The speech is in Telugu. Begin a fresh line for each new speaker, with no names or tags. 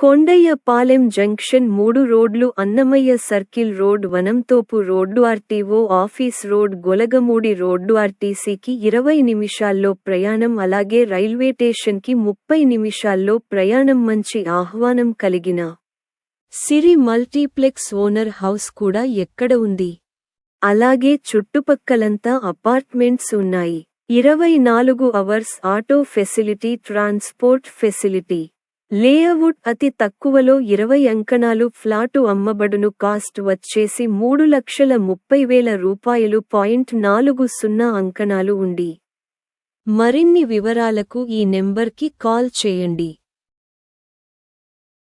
కొండయ్యపాలెం జంక్షన్ 3 రోడ్లు Annamayya circle road Vanamthopu road RTO office road Golagamudi road ఆర్టీసీకి 20 నిమిషాల్లో ప్రయాణం అలాగే రైల్వేస్టేషన్కి 30 నిమిషాల్లో ప్రయాణం మంచి ఆహ్వానం కలిగిన సిరి మల్టీప్లెక్స్ ఓనర్ హౌస్ కూడా ఎక్కడ ఉంది. అలాగే చుట్టుపక్కలంతా అపార్ట్మెంట్స్ ఉన్నాయి. 24 hours auto facility transport facility. Layout అతి తక్కువలో 20 అంకణాలు ఫ్లాటు అమ్మబడును. కాస్ట్ వచ్చేసి 3,30,000 రూపాయలు. 40 అంకణాలు ఉండి. మరిన్ని వివరాలకు ఈ నెంబర్కి కాల్ చేయండి.